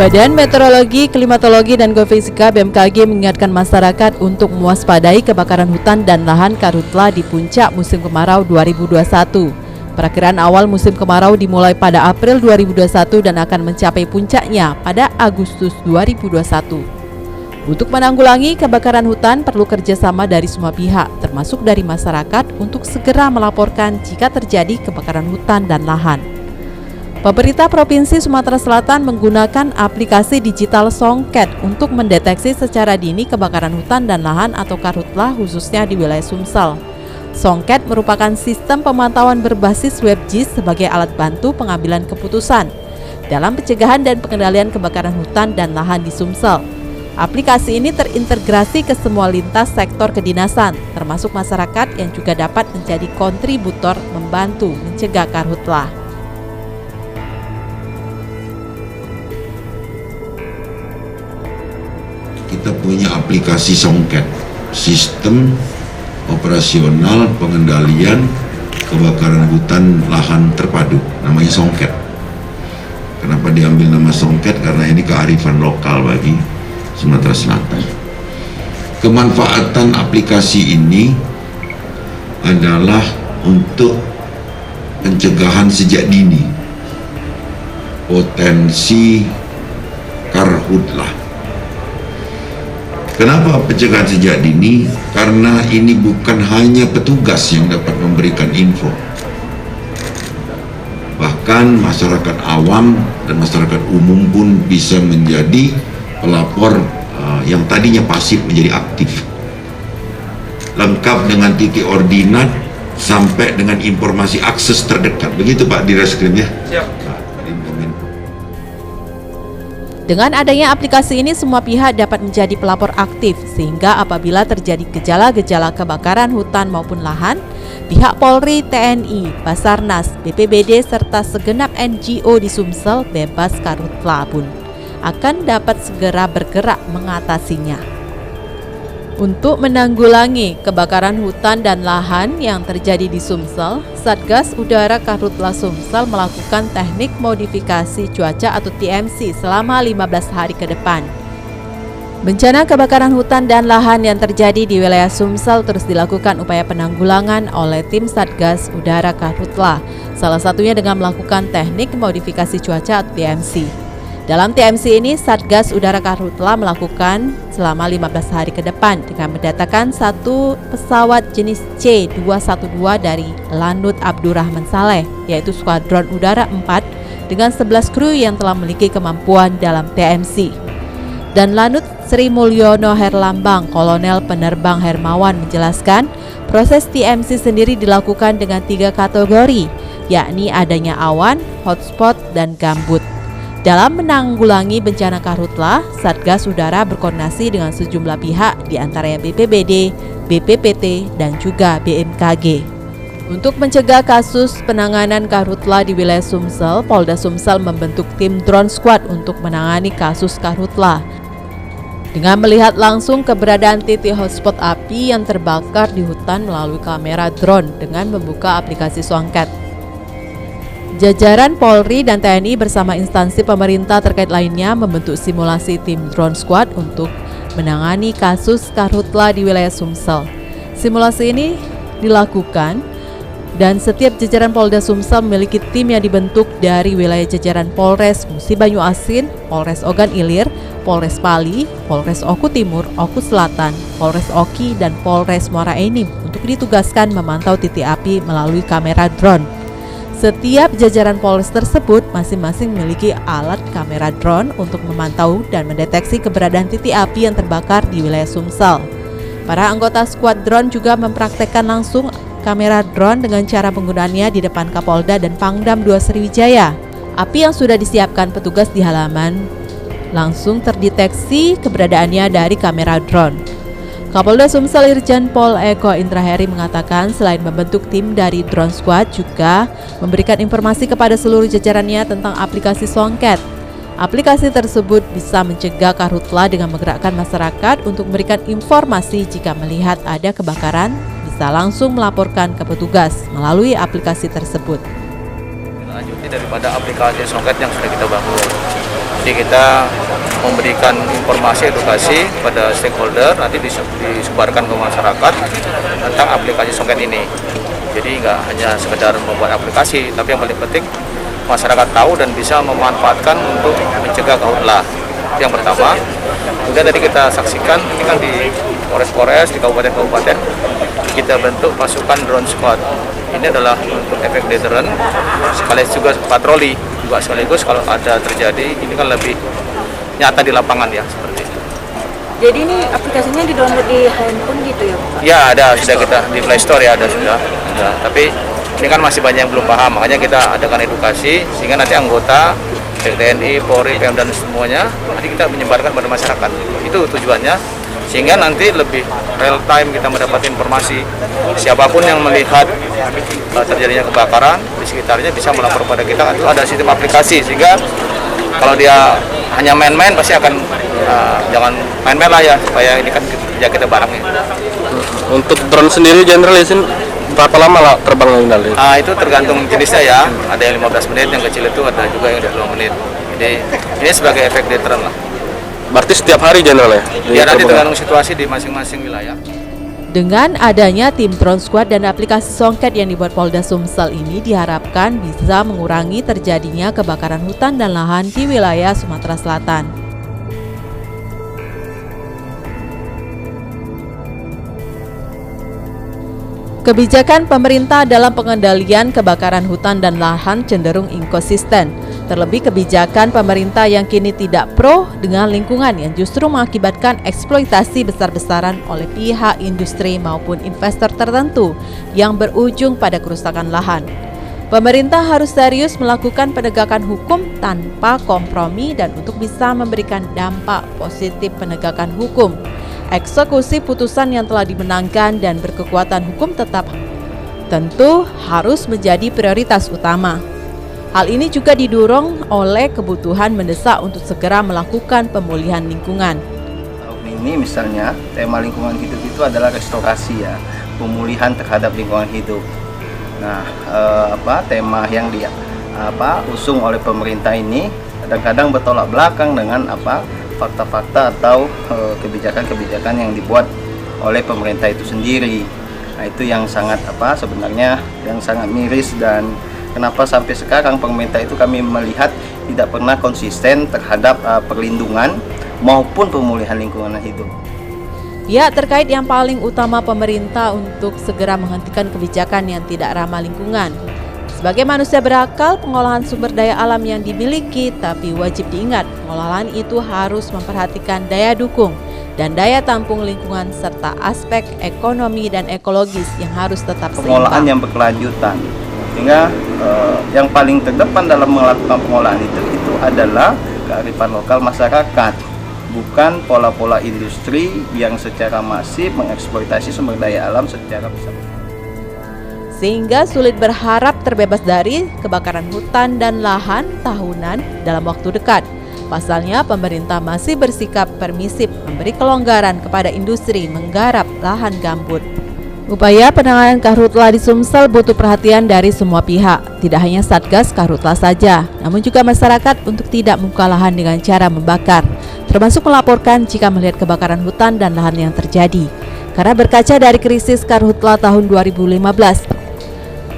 Badan Meteorologi, Klimatologi, dan Geofisika (BMKG) mengingatkan masyarakat untuk mewaspadai kebakaran hutan dan lahan karhutla di puncak musim kemarau 2021. Perakiraan awal musim kemarau dimulai pada April 2021 dan akan mencapai puncaknya pada Agustus 2021. Untuk menanggulangi kebakaran hutan perlu kerjasama dari semua pihak, termasuk dari masyarakat untuk segera melaporkan jika terjadi kebakaran hutan dan lahan. Pemerintah Provinsi Sumatera Selatan menggunakan aplikasi digital Songket untuk mendeteksi secara dini kebakaran hutan dan lahan atau karhutla khususnya di wilayah Sumsel. Songket merupakan sistem pemantauan berbasis WebGIS sebagai alat bantu pengambilan keputusan dalam pencegahan dan pengendalian kebakaran hutan dan lahan di Sumsel. Aplikasi ini terintegrasi ke semua lintas sektor kedinasan, termasuk masyarakat yang juga dapat menjadi kontributor membantu mencegah karhutla. Kita punya aplikasi Songket, sistem operasional pengendalian kebakaran hutan lahan terpadu, namanya Songket. Kenapa diambil nama Songket? Karena ini kearifan lokal bagi Sumatera Selatan. Kemanfaatan aplikasi ini adalah untuk pencegahan sejak dini potensi karhutla. Kenapa pencegahan sejak dini? Karena ini bukan hanya petugas yang dapat memberikan info. Bahkan masyarakat awam dan masyarakat umum pun bisa menjadi pelapor yang tadinya pasif menjadi aktif. Lengkap dengan titik ordinat sampai dengan informasi akses terdekat. Begitu Pak Direskrim ya? Siap. Dengan adanya aplikasi ini, semua pihak dapat menjadi pelapor aktif, sehingga apabila terjadi gejala-gejala kebakaran hutan maupun lahan, pihak Polri, TNI, Basarnas, BPBD, serta segenap NGO di Sumsel bebas karhutla pun akan dapat segera bergerak mengatasinya. Untuk menanggulangi kebakaran hutan dan lahan yang terjadi di Sumsel, Satgas Udara Karhutla Sumsel melakukan teknik modifikasi cuaca atau TMC selama 15 hari ke depan. Bencana kebakaran hutan dan lahan yang terjadi di wilayah Sumsel terus dilakukan upaya penanggulangan oleh tim Satgas Udara Karhutla, salah satunya dengan melakukan teknik modifikasi cuaca atau TMC. Dalam TMC ini, Satgas Udara Karhutla melakukan selama 15 hari ke depan dengan mendatangkan satu pesawat jenis C-212 dari Lanut Abdurrahman Saleh, yaitu Skuadron Udara 4 dengan 11 kru yang telah memiliki kemampuan dalam TMC. Dan Lanut Sri Mulyono Herlambang, Kolonel Penerbang Hermawan menjelaskan, proses TMC sendiri dilakukan dengan 3 kategori, yakni adanya awan, hotspot, dan gambut. Dalam menanggulangi bencana karhutla, Satgas Udara berkoordinasi dengan sejumlah pihak diantaranya BPBD, BPPT, dan juga BMKG. Untuk mencegah kasus penanganan karhutla di wilayah Sumsel, Polda Sumsel membentuk tim drone squad untuk menangani kasus karhutla. Dengan melihat langsung keberadaan titik hotspot api yang terbakar di hutan melalui kamera drone dengan membuka aplikasi Songket. Jajaran Polri dan TNI bersama instansi pemerintah terkait lainnya membentuk simulasi tim drone squad untuk menangani kasus karhutla di wilayah Sumsel. Simulasi ini dilakukan dan setiap jajaran Polda Sumsel memiliki tim yang dibentuk dari wilayah jajaran Polres Musi Banyu Asin, Polres Ogan Ilir, Polres Pali, Polres Oku Timur, Oku Selatan, Polres Oki, dan Polres Muara Enim untuk ditugaskan memantau titik api melalui kamera drone. Setiap jajaran Polres tersebut masing-masing memiliki alat kamera drone untuk memantau dan mendeteksi keberadaan titik api yang terbakar di wilayah Sumsel. Para anggota skuad drone juga mempraktekkan langsung kamera drone dengan cara penggunaannya di depan Kapolda dan Pangdam 2 Sriwijaya. Api yang sudah disiapkan petugas di halaman langsung terdeteksi keberadaannya dari kamera drone. Kapolda Sumsel Irjen Pol Eko Indraheri mengatakan selain membentuk tim dari drone squad juga memberikan informasi kepada seluruh jajarannya tentang aplikasi Songket. Aplikasi tersebut bisa mencegah karhutla dengan menggerakkan masyarakat untuk memberikan informasi jika melihat ada kebakaran, bisa langsung melaporkan ke petugas melalui aplikasi tersebut. Kita lanjuti daripada aplikasi Songket yang sudah kita bangun. Jadi kita memberikan informasi edukasi pada stakeholder, nanti disebarkan ke masyarakat tentang aplikasi Songket ini. Jadi nggak hanya sekedar membuat aplikasi, tapi yang paling penting masyarakat tahu dan bisa memanfaatkan untuk mencegah karhutlah. Yang pertama, kemudian tadi kita saksikan ini kan di Polres-Polres, di kabupaten-kabupaten kita bentuk pasukan drone squad. Ini adalah untuk efek deterrent, sekaligus juga patroli, juga sekaligus kalau ada terjadi ini kan lebih nyata di lapangan ya seperti itu. Jadi ini aplikasinya di-download di handphone gitu ya Pak? Ya ada, sudah kita di Play Store ya ada. Tapi ini kan masih banyak yang belum paham, makanya kita adakan edukasi sehingga nanti anggota TNI, Polri, PM dan semuanya nanti kita menyebarkan pada masyarakat. Itu tujuannya, sehingga nanti lebih real time kita mendapat informasi. Siapapun yang melihat terjadinya kebakaran di sekitarnya bisa melapor pada kita. Itu ada sistem aplikasi, sehingga kalau dia hanya main-main pasti akan jangan main-main lah ya, supaya ini kan ya kita barangnya. Untuk drone sendiri Jenderal izin berapa lama lah terbang Kendal? Itu tergantung jenisnya ya, ada yang 15 menit, yang kecil itu ada juga yang 20 menit. Jadi ini sebagai efek deterrent lah. Berarti setiap hari Jenderal ya? Ya nanti tergantung situasi di masing-masing wilayah. Dengan adanya tim drone squad dan aplikasi Songket yang dibuat Polda Sumsel ini diharapkan bisa mengurangi terjadinya kebakaran hutan dan lahan di wilayah Sumatera Selatan. Kebijakan pemerintah dalam pengendalian kebakaran hutan dan lahan cenderung inkonsisten. Terlebih kebijakan pemerintah yang kini tidak pro dengan lingkungan yang justru mengakibatkan eksploitasi besar-besaran oleh pihak industri maupun investor tertentu yang berujung pada kerusakan lahan. Pemerintah harus serius melakukan penegakan hukum tanpa kompromi dan untuk bisa memberikan dampak positif penegakan hukum. Eksekusi putusan yang telah dimenangkan dan berkekuatan hukum tetap tentu harus menjadi prioritas utama. Hal ini juga didorong oleh kebutuhan mendesak untuk segera melakukan pemulihan lingkungan. Tahun ini misalnya tema lingkungan hidup itu adalah restorasi ya, pemulihan terhadap lingkungan hidup. Nah, tema yang usung oleh pemerintah ini kadang-kadang bertolak belakang dengan fakta-fakta atau kebijakan-kebijakan yang dibuat oleh pemerintah itu sendiri. Nah, itu yang sangat sebenarnya yang sangat miris, dan kenapa sampai sekarang pemerintah itu kami melihat tidak pernah konsisten terhadap perlindungan maupun pemulihan lingkungan hidup. Ya, terkait yang paling utama pemerintah untuk segera menghentikan kebijakan yang tidak ramah lingkungan. Sebagai manusia berakal, pengolahan sumber daya alam yang dimiliki, tapi wajib diingat, pengolahan itu harus memperhatikan daya dukung dan daya tampung lingkungan serta aspek ekonomi dan ekologis yang harus tetap seimbang. Pengolahan yang berkelanjutan, sehingga yang paling terdepan dalam melakukan pengolahan itu adalah kearifan lokal masyarakat, bukan pola-pola industri yang secara masif mengeksploitasi sumber daya alam secara besar. Sehingga sulit berharap terbebas dari kebakaran hutan dan lahan tahunan dalam waktu dekat. Pasalnya, pemerintah masih bersikap permisif memberi kelonggaran kepada industri menggarap lahan gambut. Upaya penanganan karhutlah di Sumsel butuh perhatian dari semua pihak, tidak hanya Satgas Karhutlah saja, namun juga masyarakat untuk tidak membuka lahan dengan cara membakar, termasuk melaporkan jika melihat kebakaran hutan dan lahan yang terjadi. Karena berkaca dari krisis karhutlah tahun 2015,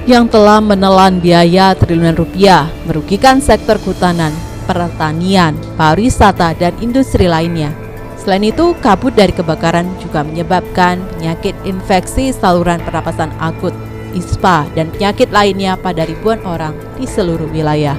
yang telah menelan biaya triliunan rupiah, merugikan sektor kehutanan, pertanian, pariwisata, dan industri lainnya. Selain itu, kabut dari kebakaran juga menyebabkan penyakit infeksi saluran pernapasan akut, ISPA, dan penyakit lainnya pada ribuan orang di seluruh wilayah.